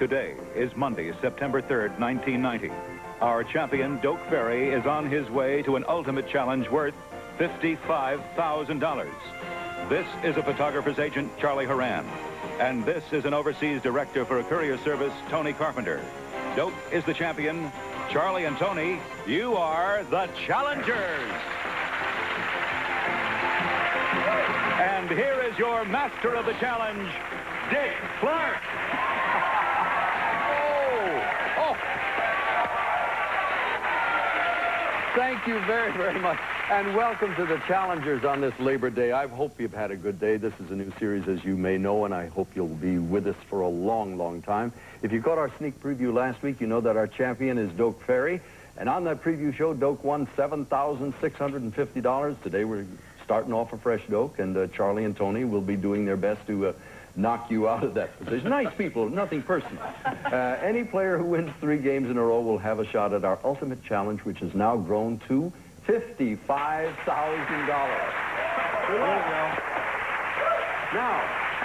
Today is Monday, September 3rd, 1990. Our champion, Doak Ferry, is on his way to an ultimate challenge worth $55,000. This is a photographer's agent, Charlie Horan. And this is an overseas director for a courier service, Tony Carpenter. Doak is the champion. Charlie and Tony, you are the challengers. And here is your master of the challenge, Dick Clark. Thank you very, very much. And welcome to the Challengers on this Labor Day. I hope you've had a good day. This is a new series, as you may know, and I hope you'll be with us for a long, long time. If you caught our sneak preview last week, you know that our champion is Doak Ferry. And on that preview show, Doak won $7,650. Today we're starting off a fresh Doak, and Charlie and Tony will be doing their best to knock you out of that position. Nice people, nothing personal. Any player who wins 3 games in a row will have a shot at our ultimate challenge, which has now grown to $55,000. Now,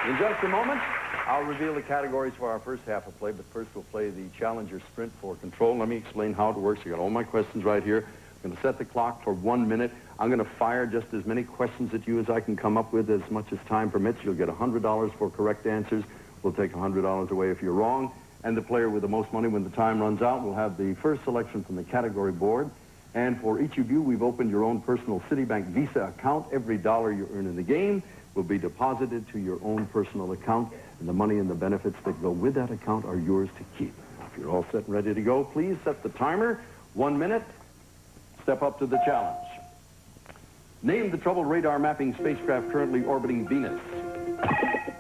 in just a moment, I'll reveal the categories for our first half of play, but first we'll play the Challenger Sprint for control. Let me explain how it works. I got all my questions right here. I'm going to set the clock for 1 minute. I'm going to fire just as many questions at you as I can come up with, as much as time permits. You'll get $100 for correct answers. We'll take $100 away if you're wrong. And the player with the most money when the time runs out will have the first selection from the category board. And for each of you, we've opened your own personal Citibank Visa account. Every dollar you earn in the game will be deposited to your own personal account. And the money and the benefits that go with that account are yours to keep. Now, if you're all set and ready to go, please set the timer. 1 minute. Step up to the challenge. Name the trouble radar mapping spacecraft currently orbiting Venus.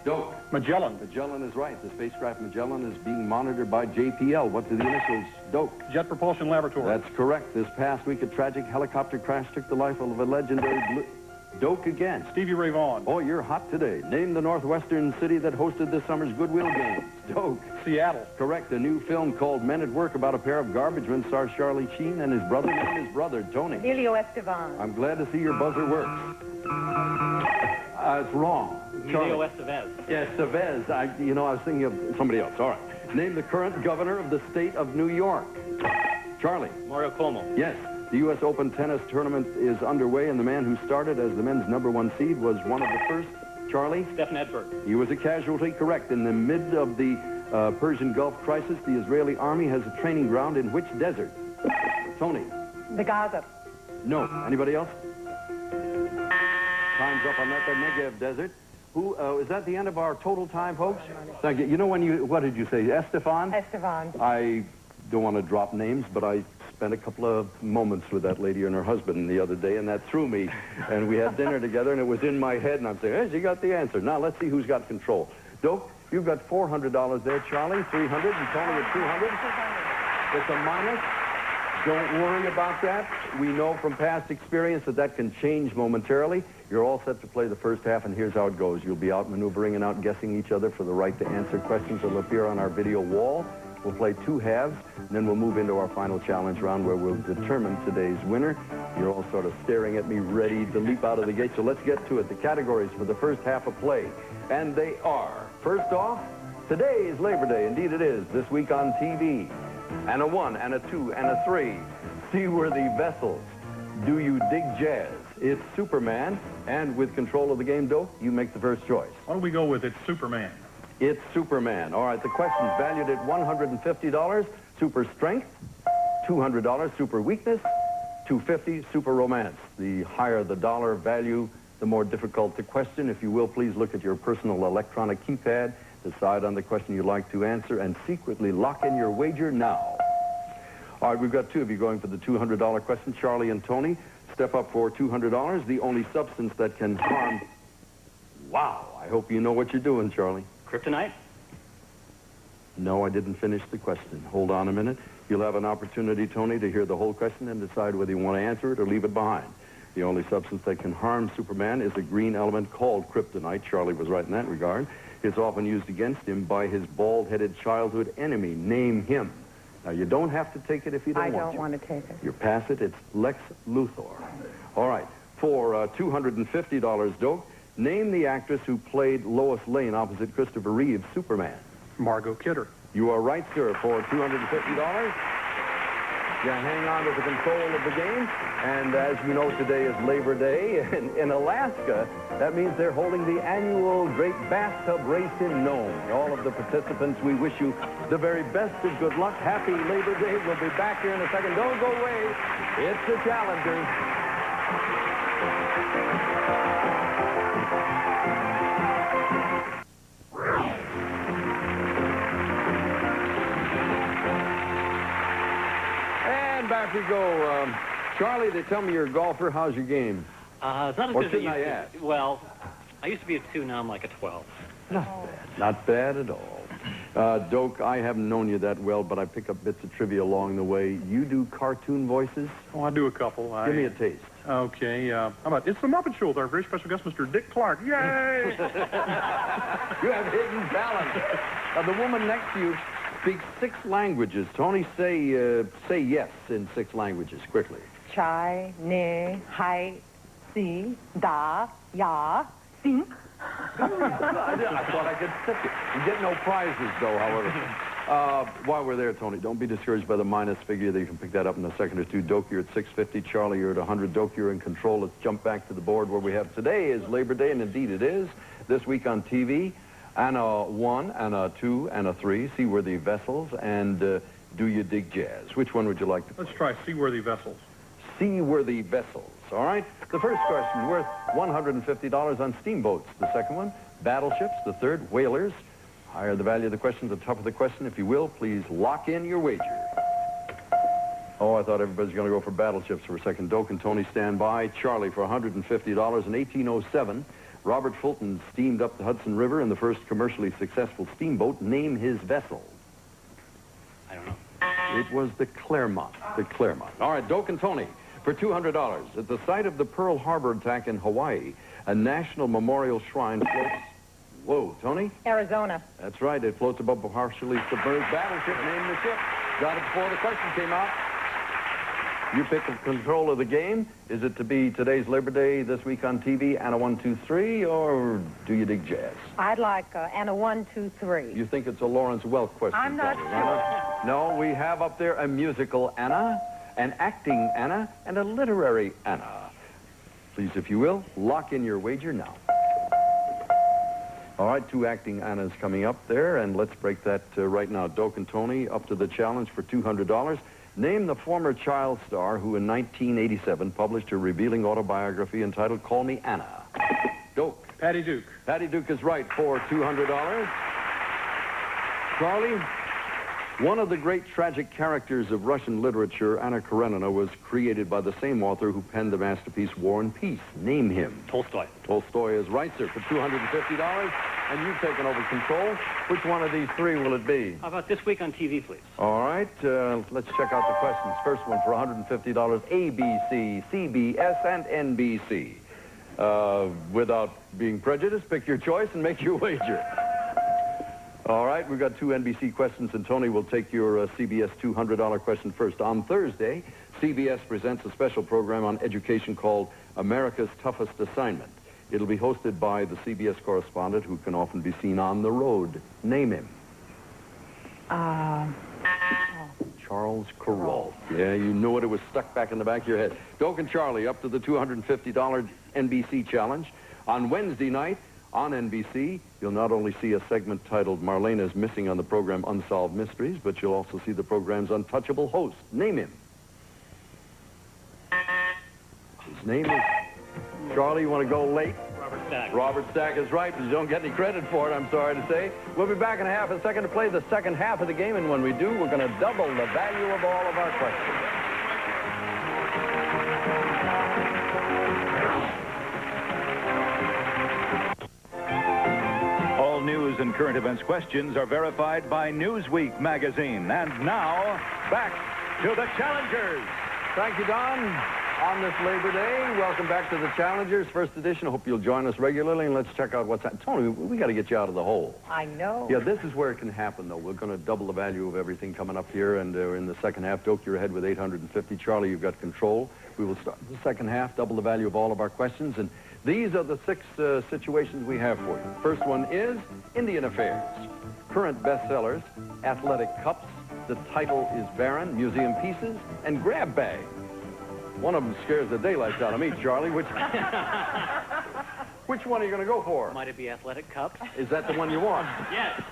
Doak. Magellan. Magellan is right. The spacecraft Magellan is being monitored by JPL. What do the initials? Doak. Jet Propulsion Laboratory. That's correct. This past week, a tragic helicopter crash took the life of a legendary Doak again. Stevie Ray Vaughan. Oh, you're hot today. Name the northwestern city that hosted this summer's Goodwill Games. Doak. Seattle. Correct. A new film called Men at Work about a pair of garbage men stars Charlie Sheen and his brother named his brother, Tony. Emilio Estevez. I'm glad to see your buzzer works. It's wrong. Emilio Estevez. Yes, Estevez. I was thinking of somebody else. All right. Name the current governor of the state of New York. Charlie. Mario Cuomo. Yes. The U.S. Open tennis tournament is underway, and the man who started as the men's #1 seed was one of the first. Charlie? Stefan Edberg. He was a casualty, correct. In the mid of the Persian Gulf crisis, the Israeli army has a training ground in which desert? Tony? The Gaza. No. Anybody else? Time's up on that, the Negev desert. Who, is that the end of our total time, folks? Thank you. You know what did you say, Estefan? Estevez. I don't want to drop names, but I spent a couple of moments with that lady and her husband the other day, and that threw me. And we had dinner together, and it was in my head, and I'm saying, hey, she got the answer. Now, let's see who's got control. Doak, you've got $400 there, Charlie, 300, and Tony at 200. It's a minus. Don't worry about that. We know from past experience that that can change momentarily. You're all set to play the first half, and here's how it goes. You'll be out maneuvering and out guessing each other for the right to answer questions that will appear on our video wall. We'll play 2 halves, and then we'll move into our final challenge round where we'll determine today's winner. You're all sort of staring at me, ready to leap out of the gate, so let's get to it. The categories for the first half of play, and they are, first off, today is Labor Day. Indeed it is. This week on TV. And a 1, and a 2, and a 3. Seaworthy vessels. Do you dig jazz? It's Superman, and with control of the game, Doak, you make the first choice. Why don't we go with It's Superman? It's Superman. All right, the question's valued at $150. Super strength, $200. Super weakness, $250. Super romance. The higher the dollar value, the more difficult the question. If you will, please look at your personal electronic keypad, decide on the question you'd like to answer, and secretly lock in your wager now. All right, we've got 2 of you going for the $200 question, Charlie and Tony. Step up for $200. The only substance that can harm... Wow, I hope you know what you're doing, Charlie. Kryptonite? No, I didn't finish the question. Hold on a minute. You'll have an opportunity, Tony, to hear the whole question and decide whether you want to answer it or leave it behind. The only substance that can harm Superman is a green element called kryptonite. Charlie was right in that regard. It's often used against him by his bald-headed childhood enemy. Name him. Now, you don't have to take it if you don't want to. I don't want to take it. You pass it. It's Lex Luthor. All right. For $250, Doak, name the actress who played Lois Lane opposite Christopher Reeve's Superman. Margot Kidder. You are right, sir, for $250. You hang on to the control of the game. And as you know, today is Labor Day. And in Alaska, that means they're holding the annual Great Bathtub Race in Nome. All of the participants, we wish you the very best of good luck. Happy Labor Day. We'll be back here in a second. Don't go away. It's the Challengers. And back we go. Charlie, they tell me you're a golfer. How's your game? It's not as Or good as it shouldn't I used ask? to. Well, I used to be a 2, now I'm like a 12. Not bad. Not bad at all. Doak, I haven't known you that well, but I pick up bits of trivia along the way. You do cartoon voices? Oh, I do a couple. Give me a taste. Okay, how about, it's the Muppet Show with our very special guest, Mr. Dick Clark. Yay! You have hidden talent. The woman next to you speaks 6 languages. Tony, say yes in 6 languages, quickly. Chai, ne, hai, si, da, ya, sing. I thought I could tip you. You get no prizes, though, however. While we're there, Tony, don't be discouraged by the minus figure. That you can pick that up in a second or two. Doak, you're at 650. Charlie, you're at 100. Doak, you're in control. Let's jump back to the board where we have today is Labor Day, and indeed it is. This week on TV, Anna 1, Anna 2, Anna 3, Seaworthy Vessels, and Do You Dig Jazz? Which one would you like to Let's try Seaworthy Vessels. Seaworthy Vessels. All right? The first question worth $150 on steamboats. The second one, battleships. The third, whalers. Higher the value of the question, the tougher the question. If you will, please lock in your wager. Oh, I thought everybody's going to go for battleships for a second. Doak and Tony stand by. Charlie for $150. In 1807, Robert Fulton steamed up the Hudson River in the first commercially successful steamboat. Name his vessel. I don't know. It was the Clermont. The Clermont. All right, Doak and Tony for $200. At the site of the Pearl Harbor attack in Hawaii, a national memorial shrine floats. Whoa, Tony? Arizona. That's right. It floats above a partially submerged battleship. Name the ship. Got it before the question came out. You pick the control of the game. Is it to be today's Labor Day, this week on TV, Anna 1, 2, 3, or Do You Dig Jazz? I'd like Anna 1, 2, 3. You think it's a Lawrence Welk question? I'm not probably, sure. huh? No, we have up there a musical Anna, an acting Anna, and a literary Anna. Please, if you will, lock in your wager now. All right, 2 acting Annas coming up there, and let's break that right now. Doak and Tony up to the challenge for $200. Name the former child star who in 1987 published a revealing autobiography entitled Call Me Anna. Doak. Patty Duke. Patty Duke is right for $200. Charlie, one of the great tragic characters of Russian literature, Anna Karenina, was created by the same author who penned the masterpiece War and Peace. Name him. Tolstoy. Tolstoy is right, sir, for $250. And you've taken over control. Which one of these 3 will it be? How about this week on TV, please? All right, let's check out the questions. First one for $150, ABC, CBS, and NBC. Without being prejudiced, pick your choice and make your wager. All right, we've got 2 NBC questions, and Tony will take your CBS $200 question first. On Thursday, CBS presents a special program on education called America's Toughest Assignment. It'll be hosted by the CBS correspondent who can often be seen on the road. Name him. Charles Kuralt. Yeah, you knew it. It was stuck back in the back of your head. Doak and Charlie up to the $250 NBC challenge. On Wednesday night, on NBC, you'll not only see a segment titled Marlena's Missing on the program Unsolved Mysteries, but you'll also see the program's untouchable host. Name him. His name is... Charlie, you want to go late? Robert Stack. Robert Stack is right, but you don't get any credit for it, I'm sorry to say. We'll be back in a half a second to play the second half of the game, and when we do, we're going to double the value of all of our questions. All news and current events questions are verified by Newsweek magazine. And now, back to the Challengers. Thank you, Don. On this Labor Day, welcome back to the Challengers, first edition. I hope you'll join us regularly, and let's check out what's happening. Tony, we got to get you out of the hole. I know. Yeah, this is where it can happen, though. We're going to double the value of everything coming up here, and in the second half, Doak, you're ahead with $850. Charlie, you've got control. We will start the second half, double the value of all of our questions, and these are the 6 situations we have for you. First one is Indian affairs. current bestsellers, athletic cups, the title is Baron, museum pieces, and grab bag. One of them scares the daylights out of me, Charlie. Which one are you going to go for? Might it be athletic cups? Is that the one you want? Yes.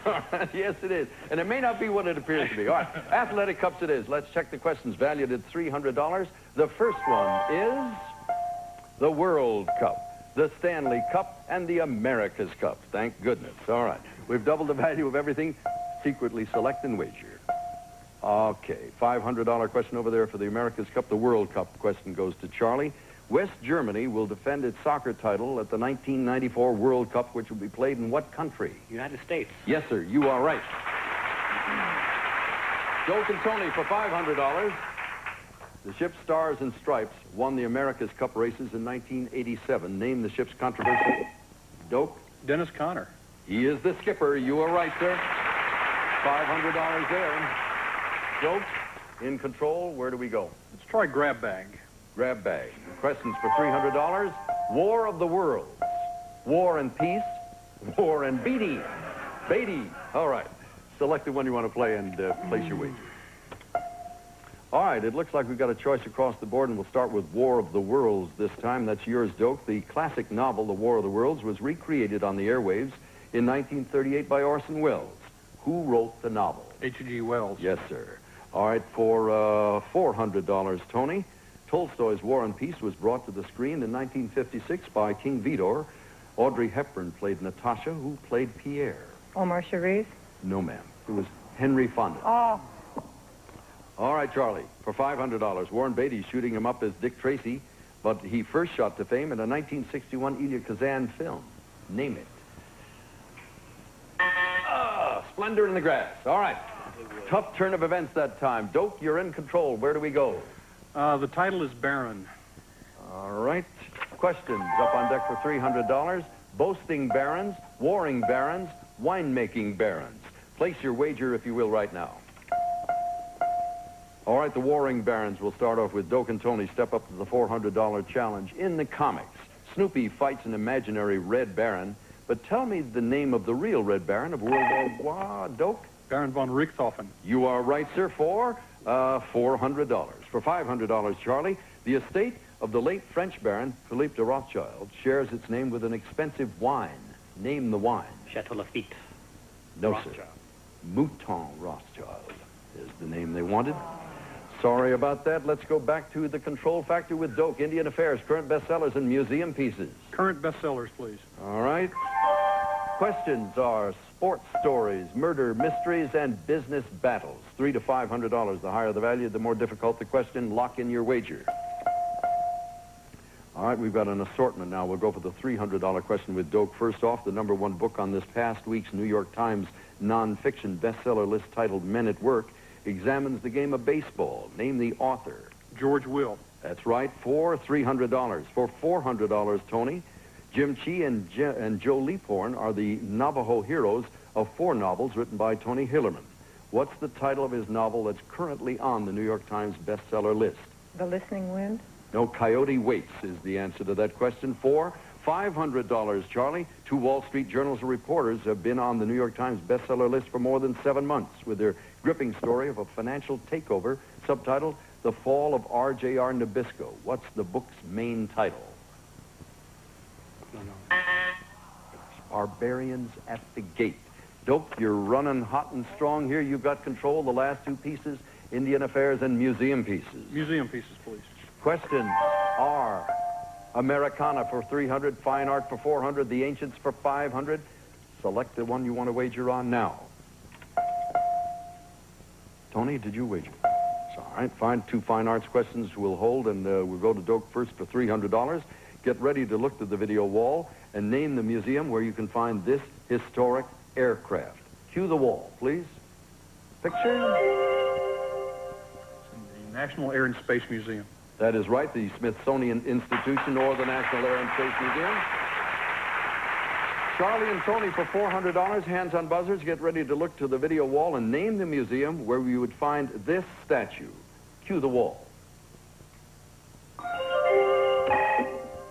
Yes, it is. And it may not be what it appears to be. All right, athletic cups it is. Let's check the questions valued at $300. The first one is the World Cup, the Stanley Cup, and the America's Cup. Thank goodness. All right, we've doubled the value of everything. Secretly select and wager. Okay, $500 question over there for the America's Cup. The World Cup question goes to Charlie. West Germany will defend its soccer title at the 1994 World Cup, which will be played in what country? United States. Yes, sir, you are right. Doak and Tony for $500. The ship Stars and Stripes won the America's Cup races in 1987. Name the ship's controversial. Doak? Dennis Conner. He is the skipper. You are right, sir. $500 there. Doak, in control, where do we go? Let's try grab bag. Grab bag. Questions for $300. War of the Worlds. War and Peace. War and Beatty. Beatty. All right. Select the one you want to play and place your wager. All right. It looks like we've got a choice across the board, and we'll start with War of the Worlds this time. That's yours, Doak. The classic novel, The War of the Worlds, was recreated on the airwaves in 1938 by Orson Welles. Who wrote the novel? H.G. Wells. Yes, sir. All right, for $400, Tony, Tolstoy's War and Peace was brought to the screen in 1956 by King Vidor. Audrey Hepburn played Natasha. Who played Pierre? Omar Sharif. No, ma'am. It was Henry Fonda. Oh, All right, Charlie, for $500, Warren Beatty shooting him up as Dick Tracy, but he first shot to fame in a 1961 Elia Kazan film. Name it. Splendor in the Grass. All right. Tough turn of events that time. Doak, you're in control. Where do we go? The title is Baron. All right. Questions up on deck for $300. Boasting barons, warring barons, winemaking barons. Place your wager, if you will, right now. All right, the warring barons will start off with Doak and Tony. Step up to the $400 challenge. In the comics, Snoopy fights an imaginary Red Baron, but tell me the name of the real Red Baron of World War I. Doak? Baron von Richthofen. You are right, sir, for $400. For $500, Charlie, the estate of the late French Baron, Philippe de Rothschild, shares its name with an expensive wine. Name the wine. Chateau Lafite. No, Rothschild. sir. Mouton Rothschild is the name they wanted. Sorry about that. Let's go back to the control factor with Doak. Indian Affairs, current bestsellers, and museum pieces. Current bestsellers, please. All right. Questions are sports stories, murder, mysteries, and business battles. $300 to $500. The higher the value, the more difficult the question. Lock in your wager. All right, we've got an assortment now. We'll go for the $300 question with Doak. First off, the #1 book on this past week's New York Times nonfiction bestseller list titled Men at Work examines the game of baseball. Name the author. George Will. That's right, for $300. For $400, Tony, Jim Chee and Joe Leaphorn are the Navajo heroes of 4 novels written by Tony Hillerman. What's the title of his novel that's currently on the New York Times bestseller list? The Listening Wind. No, Coyote Waits is the answer to that question. For $500, Charlie, 2 Wall Street Journal's reporters have been on the New York Times bestseller list for more than 7 months with their gripping story of a financial takeover subtitled The Fall of R.J.R. Nabisco. What's the book's main title? No. Barbarians at the Gate. Doak, you're running hot and strong here. You've got control. The last 2 pieces, Indian Affairs and museum pieces. Museum pieces, please. Questions are Americana for $300, Fine Art for $400, The Ancients for $500. Select the one you want to wager on now. Tony, did you wager? All right, fine. 2 fine arts questions we'll hold, and we'll go to Doak first for $300. Get ready to look to the video wall and name the museum where you can find this historic aircraft. Cue the wall, please. Picture. It's in the National Air and Space Museum. That is right, the Smithsonian Institution or the National Air and Space Museum. Charlie and Tony for $400, hands on buzzers. Get ready to look to the video wall and name the museum where you would find this statue. Cue the wall.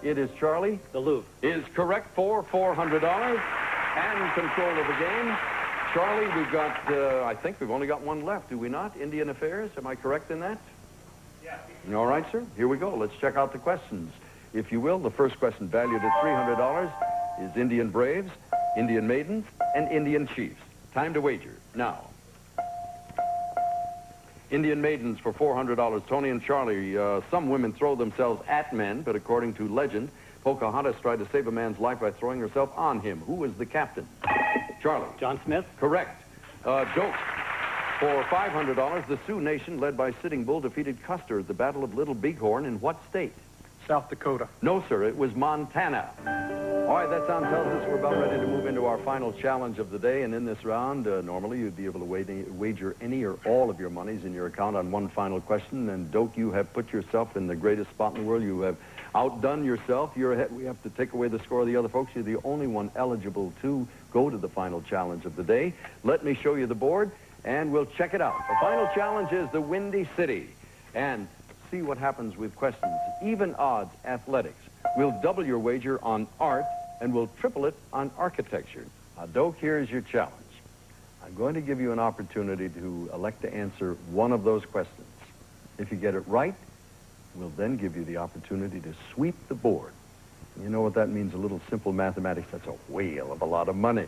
It is, Charlie. The Louvre. Is correct for $400 and control of the game. Charlie, we've got, I think we've only got one left, do we not? Indian Affairs, am I correct in that? Yeah. All right, sir. Here we go. Let's check out the questions. If you will, the first question, valued at $300, is Indian Braves, Indian Maidens, and Indian Chiefs. Time to wager. Now. Indian Maidens for $400. Tony and Charlie, some women throw themselves at men, but according to legend, Pocahontas tried to save a man's life by throwing herself on him. Who was the captain? Charlie. John Smith. Correct. Dope. For $500, the Sioux Nation, led by Sitting Bull, defeated Custer at the Battle of Little Bighorn in what state? South Dakota. No, sir. It was Montana. All right, that sound tells us we're about ready to move into our final challenge of the day. And in this round, normally you'd be able to wager any or all of your monies in your account on one final question. And, Doak, you have put yourself in the greatest spot in the world. You have outdone yourself. You're ahead. We have to take away the score of the other folks. You're the only one eligible to go to the final challenge of the day. Let me show you the board, and we'll check it out. The final challenge is the Windy City. And see what happens with questions. Even odds athletics. We'll double your wager on art, and we'll triple it on architecture. Now, Doak, here's your challenge. I'm going to give you an opportunity to elect to answer one of those questions. If you get it right, we'll then give you the opportunity to sweep the board. You know what that means? A little simple mathematics. That's a whale of a lot of money.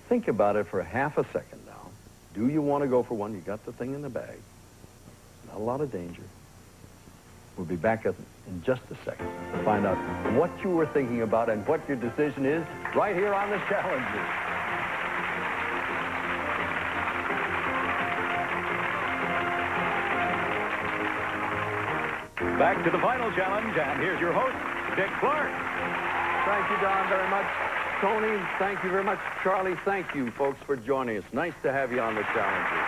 Think about it for half a second now. Do you want to go for one? You got the thing in the bag. Not a lot of danger. We'll be back in just a second to find out what you were thinking about and what your decision is right here on the Challenger. Back to the final challenge, and here's your host, Dick Clark. Thank you, Don, very much. Tony, thank you very much. Charlie, thank you, folks, for joining us. Nice to have you on the Challenger.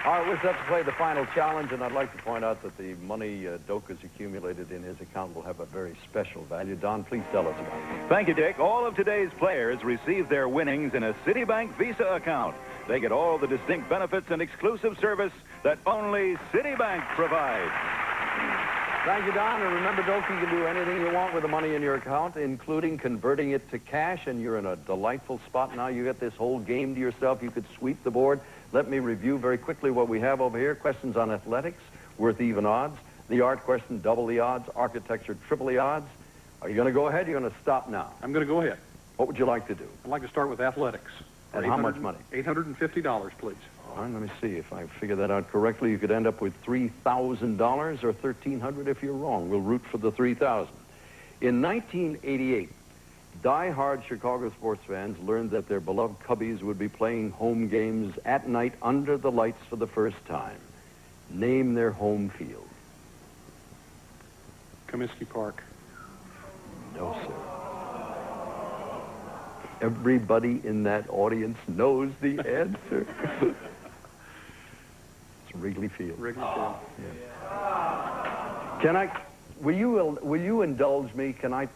All right, we're set to play the final challenge, and I'd like to point out that the money Doak has accumulated in his account will have a very special value. Don, please tell us about it. Thank you, Dick. All of today's players receive their winnings in a Citibank Visa account. They get all the distinct benefits and exclusive service that only Citibank provides. Thank you, Don. And remember, Doak, you can do anything you want with the money in your account, including converting it to cash, and you're in a delightful spot now. You get this whole game to yourself. You could sweep the board. Let me review very quickly what we have over here. Questions on athletics, worth even odds. The art question, double the odds. Architecture, triple the odds. Are you going to go ahead? You're going to stop now. I'm going to go ahead. What would you like to do? I'd like to start with athletics. And how much money? $850, please. All right, let me see if I figure that out correctly. You could end up with $3,000 or $1,300 if you're wrong. We'll root for the $3,000. In 1988, die-hard Chicago sports fans learned that their beloved Cubbies would be playing home games at night under the lights for the first time. Name their home field. Comiskey Park. No, sir. Everybody in that audience knows the answer. It's Wrigley Field. Wrigley Field. Will you indulge me? Can I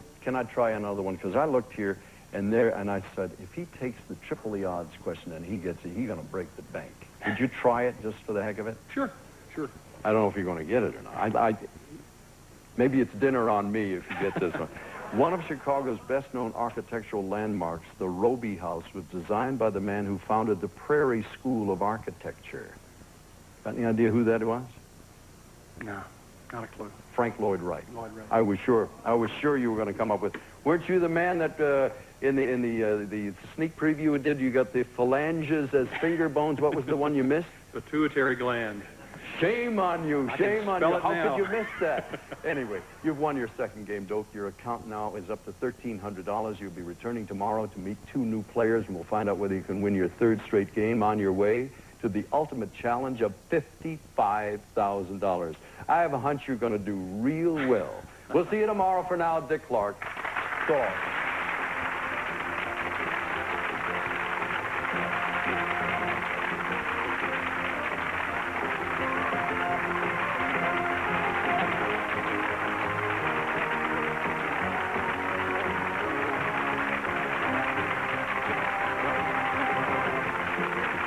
try another one? Because I looked here and I said, if he takes the triple the odds question and he gets it, he's going to break the bank. Would you try it just for the heck of it? Sure. I don't know if you're going to get it or not. Maybe it's dinner on me if you get this one. One of Chicago's best-known architectural landmarks, the Roby House, was designed by the man who founded the Prairie School of Architecture. Got any idea who that was? No, not a clue. Frank Lloyd Wright. Lloyd Wright. I was sure you were going to come up with. Weren't you the man that in the sneak preview you did? You got the phalanges as finger bones. What was the one you missed? Pituitary gland. Shame on you. Shame on you. spell it How now. could you miss that? Anyway, you've won your second game, Doak. Your account now is up to $1,300. You'll be returning tomorrow to meet two new players, and we'll find out whether you can win your third straight game on your way to the ultimate challenge of $55,000. I have a hunch you're going to do real well. We'll see you tomorrow. For now, Dick Clark. So long.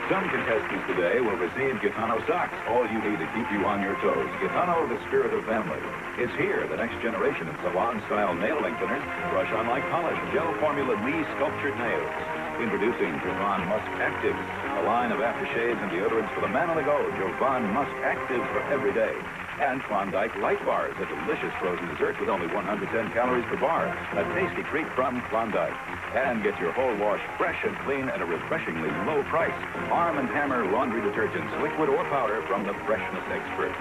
Some contestants today will receive Gitano socks, all you need to keep you on your toes. Gitano, the spirit of family. It's here, the next generation of salon-style nail lengtheners. Brush on like polish, gel formula Lee sculptured nails. Introducing Jovan Musk Actives, a line of aftershaves and deodorants for the man on the go. Jovan Musk Actives for every day. And Klondike Light Bars, a delicious frozen dessert with only 110 calories per bar. A tasty treat from Klondike. And get your whole wash fresh and clean at a refreshingly low price. Arm & Hammer laundry detergents, liquid or powder, from the freshness experts.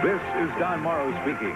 This is Don Morrow speaking.